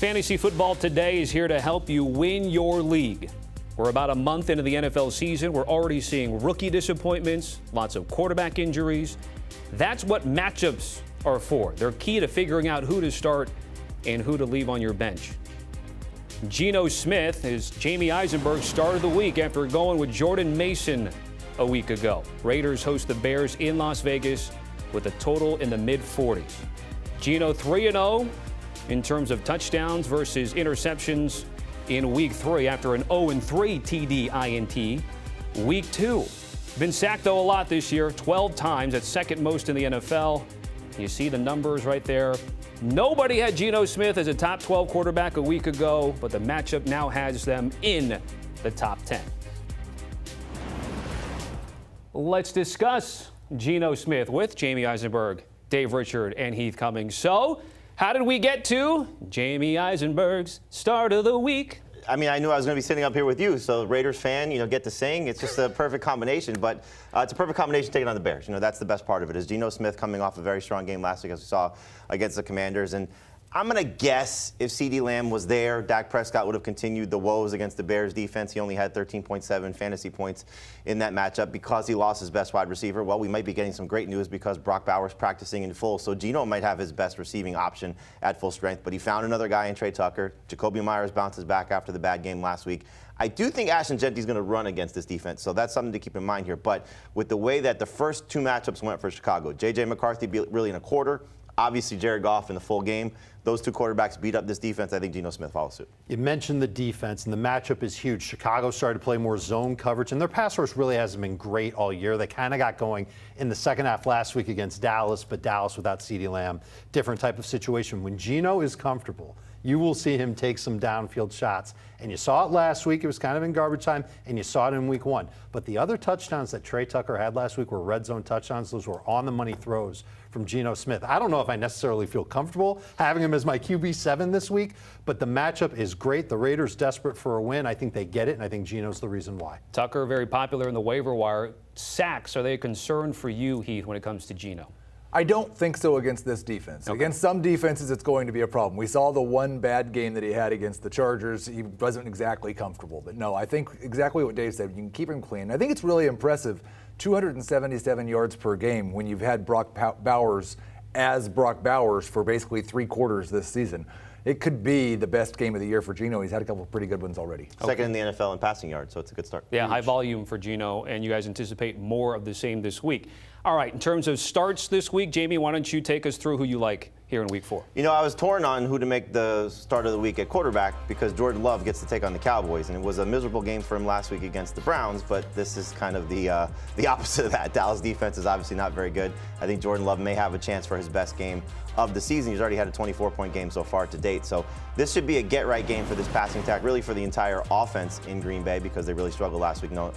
Fantasy Football Today is here to help you win your league. We're about a month into the NFL season. We're already seeing rookie disappointments, lots of quarterback injuries. That's what matchups are for. They're key to figuring out who to start and who to leave on your bench. Geno Smith is Jamey Eisenberg's start of the week after going with Jordan Mason a week ago. Raiders host the Bears in Las Vegas with a total in the mid-40s. Geno 3-0 in terms of touchdowns versus interceptions in week 3 after an 0-3 TD INT. Week 2. Been sacked though a lot this year, 12 times. That's second most in the NFL. You see the numbers right there. Nobody had Geno Smith as a top 12 quarterback a week ago, but the matchup now has them in the top 10. Let's discuss Geno Smith with Jamey Eisenberg, Dave Richard, and Heath Cummings. So, how did we get to Jamey Eisenberg's start of the week? I mean, I knew I was going to be sitting up here with you, so Raiders fan, get to sing. It's just a perfect combination, but it's a perfect combination taking on the Bears. That's the best part of it, is Geno Smith coming off a very strong game last week, as we saw against the Commanders. And I'm going to guess if CeeDee Lamb was there, Dak Prescott would have continued the woes against the Bears defense. He only had 13.7 fantasy points in that matchup because he lost his best wide receiver. Well, we might be getting some great news because Brock Bowers practicing in full. So Geno might have his best receiving option at full strength, but he found another guy in Trey Tucker. Jacoby Myers bounces back after the bad game last week. I do think Ashton Genty's going to run against this defense, so that's something to keep in mind here. But with the way that the first two matchups went for Chicago, J.J. McCarthy really in a quarter, obviously Jared Goff in the full game. Those two quarterbacks beat up this defense. I think Geno Smith follows suit. You mentioned the defense, and the matchup is huge. Chicago started to play more zone coverage, and their pass rush really hasn't been great all year. They kind of got going in the second half last week against Dallas, but Dallas without CeeDee Lamb, different type of situation. When Geno is comfortable, you will see him take some downfield shots. And you saw it last week. It was kind of in garbage time, and you saw it in week 1. But the other touchdowns that Trey Tucker had last week were red zone touchdowns. Those were on-the-money throws from Geno Smith. I don't know if I necessarily feel comfortable having him as my QB7 this week, but the matchup is great. The Raiders desperate for a win. I think they get it, and I think Geno's the reason why. Tucker, very popular in the waiver wire. Sacks, are they a concern for you, Heath, when it comes to Geno? I don't think so against this defense. Okay. Against some defenses, it's going to be a problem. We saw the one bad game that he had against the Chargers. He wasn't exactly comfortable. But no, I think exactly what Dave said. You can keep him clean. I think it's really impressive, 277 yards per game when you've had Brock Bowers as Brock Bowers for basically 3 quarters this season. It could be the best game of the year for Geno. He's had a couple of pretty good ones already. Second in the NFL in passing yards, so it's a good start. Yeah, high volume for Geno, and you guys anticipate more of the same this week. All right, in terms of starts this week, Jamey, why don't you take us through who you like here in week 4? I was torn on who to make the start of the week at quarterback because Jordan Love gets to take on the Cowboys, and it was a miserable game for him last week against the Browns, but this is kind of the opposite of that. Dallas defense is obviously not very good. I think Jordan Love may have a chance for his best game of the season. He's already had a 24-point game so far to date, so this should be a get-right game for this passing attack, really for the entire offense in Green Bay because they really struggled last week. No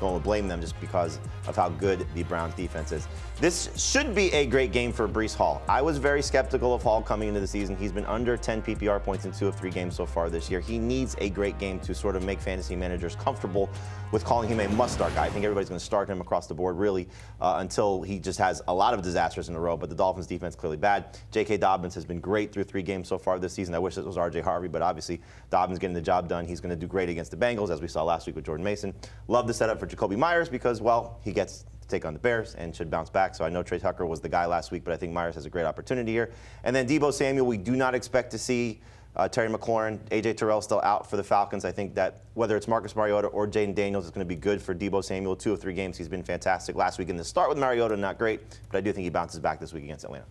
one will blame them just because of how good the Browns defense is. This should be a great game for Breece Hall. I was very skeptical of Hall coming into the season. He's been under 10 PPR points in 2 of 3 games so far this year. He needs a great game to sort of make fantasy managers comfortable with calling him a must-start guy. I think everybody's going to start him across the board, really, until he just has a lot of disasters in a row. But the Dolphins' defense clearly bad. J.K. Dobbins has been great through 3 games so far this season. I wish it was R.J. Harvey, but obviously Dobbins getting the job done. He's going to do great against the Bengals, as we saw last week with Jordan Mason. Love the setup for Jacoby Myers because, well, he gets to take on the Bears and should bounce back. So I know Trey Tucker was the guy last week, but I think Myers has a great opportunity here. And then Deebo Samuel, we do not expect to see Terry McLaurin. A.J. Terrell still out for the Falcons. I think that whether it's Marcus Mariota or Jaden Daniels, it's going to be good for Deebo Samuel. 2 of 3 games, he's been fantastic. Last week in the start with Mariota, not great, but I do think he bounces back this week against Atlanta.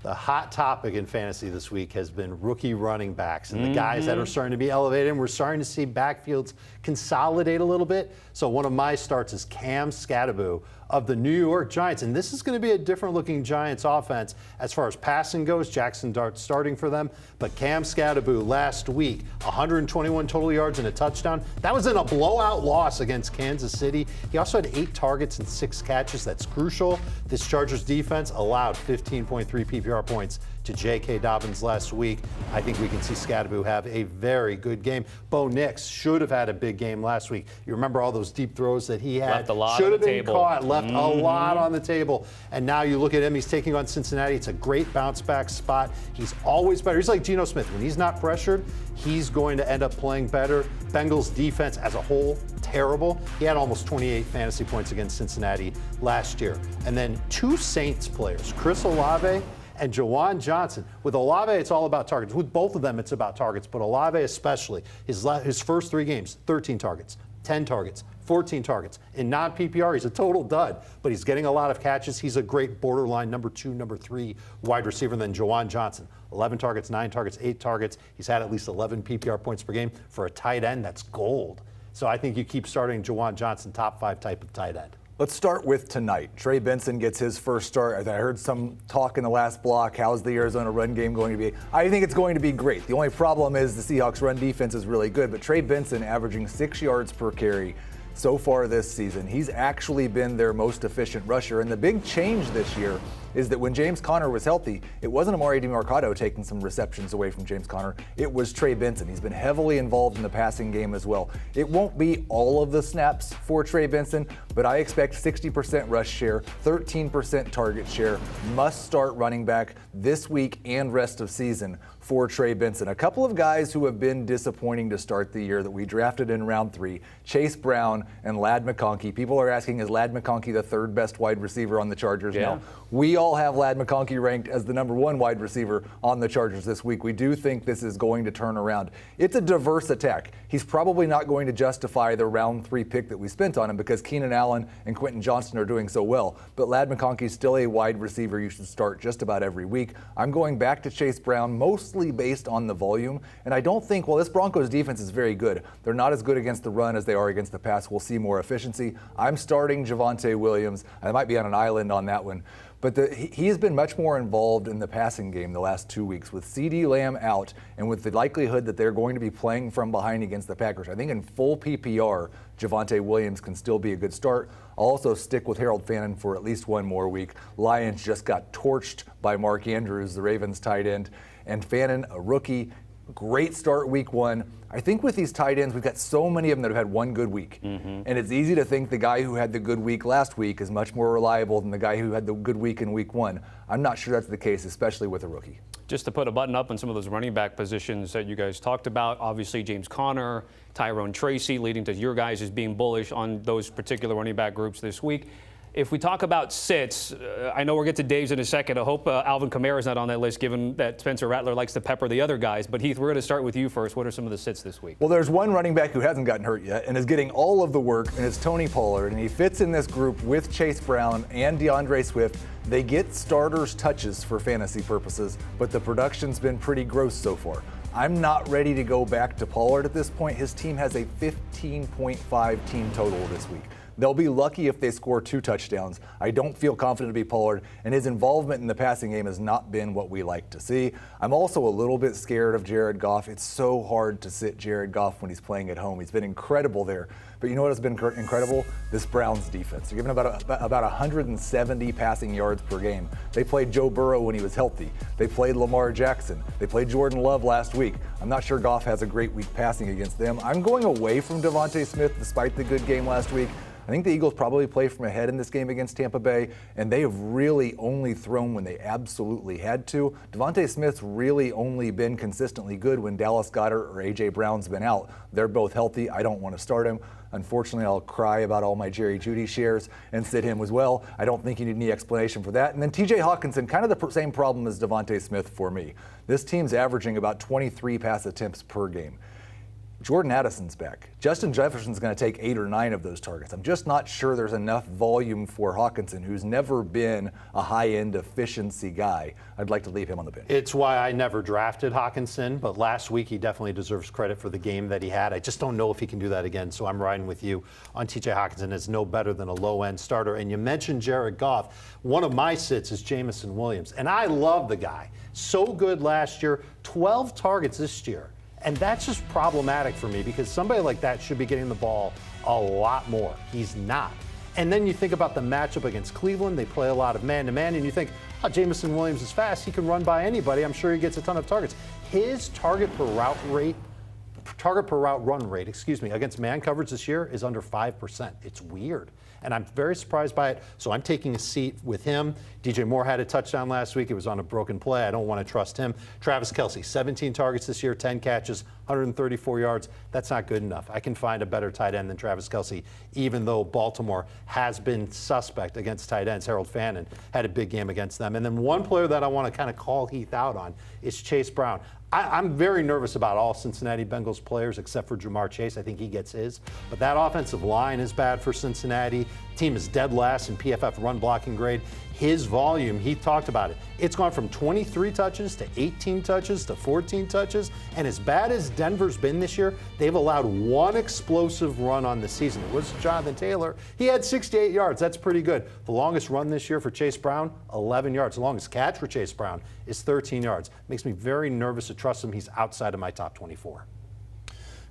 The hot topic in fantasy this week has been rookie running backs and the guys that are starting to be elevated. And we're starting to see backfields consolidate a little bit. So one of my starts is Cam Skattebo of the New York Giants. And this is going to be a different looking Giants offense as far as passing goes. Jackson Dart starting for them. But Cam Skattebo last week, 121 total yards and a touchdown. That was in a blowout loss against Kansas City. He also had 8 targets and 6 catches. That's crucial. This Chargers defense allowed 15.3 PPR PPR points to J.K. Dobbins last week. I think we can see Skattebo have a very good game. Bo Nix should have had a big game last week. You remember all those deep throws that he had? Left a lot should on have the been table. caught. Left a lot on the table. And now you look at him. He's taking on Cincinnati. It's a great bounce back spot. He's always better. He's like Geno Smith. When he's not pressured, he's going to end up playing better. Bengals defense as a whole, terrible. He had almost 28 fantasy points against Cincinnati last year. And then 2 Saints players, Chris Olave and Juwan Johnson. With Olave, it's all about targets. With both of them, it's about targets, but Olave especially. His first 3 games, 13 targets, 10 targets, 14 targets. In non-PPR, he's a total dud, but he's getting a lot of catches. He's a great borderline number 2, number 3 wide receiver than Juwan Johnson. 11 targets, 9 targets, 8 targets. He's had at least 11 PPR points per game. For a tight end, that's gold. So I think you keep starting Juwan Johnson, top 5 type of tight end. Let's start with tonight. Trey Benson gets his first start. I heard some talk in the last block. How's the Arizona run game going to be? I think it's going to be great. The only problem is the Seahawks run defense is really good, but Trey Benson averaging 6 yards per carry so far this season. He's actually been their most efficient rusher. And the big change this year is that when James Conner was healthy, it wasn't Amari DiMercado taking some receptions away from James Conner. It was Trey Benson. He's been heavily involved in the passing game as well. It won't be all of the snaps for Trey Benson, but I expect 60% rush share, 13% target share, must start running back this week and rest of season for Trey Benson. A couple of guys who have been disappointing to start the year that we drafted in round 3, Chase Brown and Ladd McConkey. People are asking, is Ladd McConkey the 3rd best wide receiver on the Chargers? Yeah. No. We all have Ladd McConkey ranked as the number 1 wide receiver on the Chargers this week. We do think this is going to turn around. It's a diverse attack. He's probably not going to justify the round 3 pick that we spent on him because Keenan Allen and Quentin Johnston are doing so well. But Ladd McConkey is still a wide receiver you should start just about every week. I'm going back to Chase Brown, mostly based on the volume. And I don't think, well, this Broncos defense is very good. They're not as good against the run as they are against the pass. We'll see more efficiency. I'm starting Javonte Williams. I might be on an island on that one. But he has been much more involved in the passing game the last 2 weeks. With CeeDee Lamb out and with the likelihood that they're going to be playing from behind against the Packers, I think in full PPR, Javonte Williams can still be a good start. I'll also stick with Harold Fannin for at least 1 more week. Lions just got torched by Mark Andrews, the Ravens tight end. And Fannin, a rookie, great start week 1. I think with these tight ends, we've got so many of them that have had 1 good week. And it's easy to think the guy who had the good week last week is much more reliable than the guy who had the good week in week 1. I'm not sure that's the case, especially with a rookie. Just to put a button up on some of those running back positions that you guys talked about, obviously James Conner, Tyrone Tracy, leading to your guys as being bullish on those particular running back groups this week. If we talk about sits, I know we'll get to Dave's in a second. I hope Alvin Kamara's not on that list, given that Spencer Rattler likes to pepper the other guys. But Heath, we're going to start with you first. What are some of the sits this week? Well, there's one running back who hasn't gotten hurt yet and is getting all of the work, and it's Tony Pollard. And he fits in this group with Chase Brown and DeAndre Swift. They get starters touches for fantasy purposes, but the production's been pretty gross so far. I'm not ready to go back to Pollard at this point. His team has a 15.5 team total this week. They'll be lucky if they score 2 touchdowns. I don't feel confident to be Pollard, and his involvement in the passing game has not been what we like to see. I'm also a little bit scared of Jared Goff. It's so hard to sit Jared Goff when he's playing at home. He's been incredible there. But you know what has been incredible? This Browns defense. They're giving about 170 passing yards per game. They played Joe Burrow when he was healthy. They played Lamar Jackson. They played Jordan Love last week. I'm not sure Goff has a great week passing against them. I'm going away from DeVonta Smith despite the good game last week. I think the Eagles probably play from ahead in this game against Tampa Bay, and they have really only thrown when they absolutely had to. DeVonta Smith's really only been consistently good when Dallas Goedert or A.J. Brown's been out. They're both healthy. I don't want to start him. Unfortunately, I'll cry about all my Jerry Jeudy shares and sit him as well. I don't think you need any explanation for that. And then T.J. Hockenson, kind of the same problem as DeVonta Smith for me. This team's averaging about 23 pass attempts per game. Jordan Addison's back. Justin Jefferson's going to take 8 or 9 of those targets. I'm just not sure there's enough volume for Hockenson, who's never been a high-end efficiency guy. I'd like to leave him on the bench. It's why I never drafted Hockenson, but last week he definitely deserves credit for the game that he had. I just don't know if he can do that again, so I'm riding with you on T.J. Hockenson. It's no better than a low-end starter. And you mentioned Jared Goff. One of my sits is Jameson Williams, and I love the guy. So good last year, 12 targets this year. And that's just problematic for me because somebody like that should be getting the ball a lot more. He's not. And then you think about the matchup against Cleveland. They play a lot of man-to-man, and you think, Jameson Williams is fast. He can run by anybody. I'm sure he gets a ton of targets. His target per route run rate, against man coverage this year is under 5%. It's weird. And I'm very surprised by it. So I'm taking a seat with him. DJ Moore had a touchdown last week. It was on a broken play. I don't want to trust him. Travis Kelce, 17 targets this year, 10 catches, 134 yards. That's not good enough. I can find a better tight end than Travis Kelce, even though Baltimore has been suspect against tight ends. Harold Fannin had a big game against them. And then one player that I want to kind of call Heath out on is Chase Brown. I'm very nervous about all Cincinnati Bengals players except for Jamar Chase. I think he gets his. But that offensive line is bad for Cincinnati. Team is dead last in PFF run blocking grade. His volume, he talked about it. It's gone from 23 touches to 18 touches to 14 touches. And as bad as Denver's been this year, they've allowed one explosive run on the season. It was Jonathan Taylor. He had 68 yards. That's pretty good. The longest run this year for Chase Brown, 11 yards. The longest catch for Chase Brown is 13 yards. Makes me very nervous to trust him. He's outside of my top 24.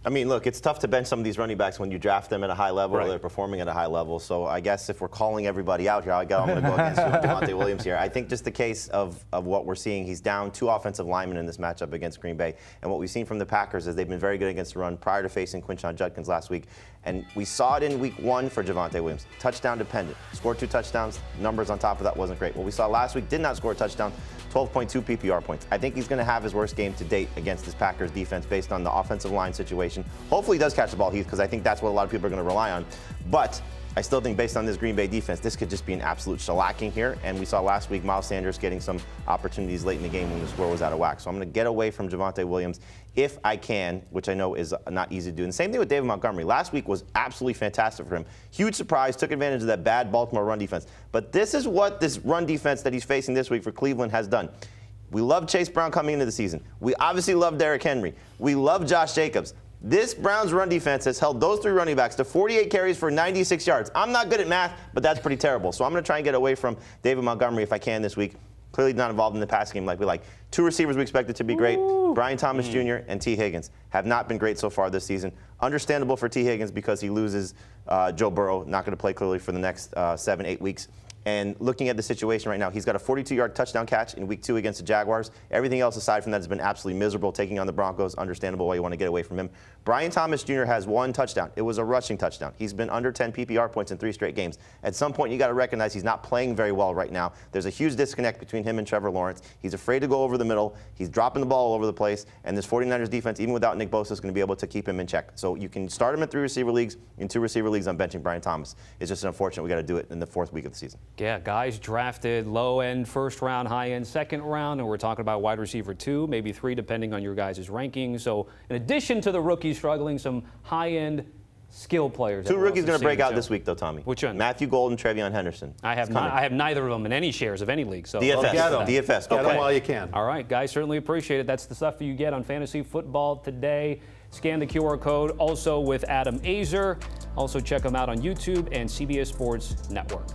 I mean, look, it's tough to bench some of these running backs when you draft them at a high level or they're performing at a high level. So I guess if we're calling everybody out here, I'm going to go against you and Javonte Williams here. I think just the case of what we're seeing, he's down 2 offensive linemen in this matchup against Green Bay. And what we've seen from the Packers is they've been very good against the run prior to facing Quinshon Judkins last week. And we saw it in week 1 for Javonte Williams. Touchdown dependent. Scored 2 touchdowns. Numbers on top of that wasn't great. What we saw last week, did not score a touchdown. 12.2 PPR points. I think he's going to have his worst game to date against this Packers defense based on the offensive line situation. Hopefully he does catch the ball, Heath, because I think that's what a lot of people are going to rely on. But I still think based on this Green Bay defense, this could just be an absolute shellacking here. And we saw last week Miles Sanders getting some opportunities late in the game when the score was out of whack. So I'm going to get away from Javonte Williams if I can, which I know is not easy to do. And the same thing with David Montgomery. Last week was absolutely fantastic for him. Huge surprise, took advantage of that bad Baltimore run defense. But this is what this run defense that he's facing this week for Cleveland has done. We love Chase Brown coming into the season. We obviously love Derrick Henry. We love Josh Jacobs. This Browns run defense has held those 3 running backs to 48 carries for 96 yards. I'm not good at math, but that's pretty terrible. So I'm going to try and get away from David Montgomery if I can this week. Clearly not involved in the passing game like we like. 2 receivers we expected to be great. Brian Thomas Jr. and T. Higgins have not been great so far this season. Understandable for T. Higgins because he loses Joe Burrow, not going to play clearly for the next 7-8 weeks. And looking at the situation right now, he's got a 42-yard touchdown catch in week 2 against the Jaguars. Everything else aside from that has been absolutely miserable, taking on the Broncos. Understandable why you want to get away from him. Brian Thomas Jr. has 1 touchdown. It was a rushing touchdown. He's been under 10 PPR points in 3 straight games. At some point, you got to recognize he's not playing very well right now. There's a huge disconnect between him and Trevor Lawrence. He's afraid to go over the middle. He's dropping the ball all over the place. And this 49ers defense, even without Nick Bosa, is going to be able to keep him in check. So you can start him in 3 receiver leagues. In 2 receiver leagues, I'm benching Brian Thomas. It's just unfortunate we got to do it in the 4th week of the season. Yeah, guys drafted low-end first round, high-end second round, and we're talking about wide receiver 2, maybe 3, depending on your guys' rankings. So in addition to the rookies struggling, some high-end skill players. 2 rookies going to break out this week, though, Tommy. Which one? Matthew Golden, Trevion Henderson. I have neither of them in any shares of any league. So DFS. DFS. Get them while you can. All right, guys, certainly appreciate it. That's the stuff you get on Fantasy Football Today. Scan the QR code also with Adam Azer. Also check him out on YouTube and CBS Sports Network.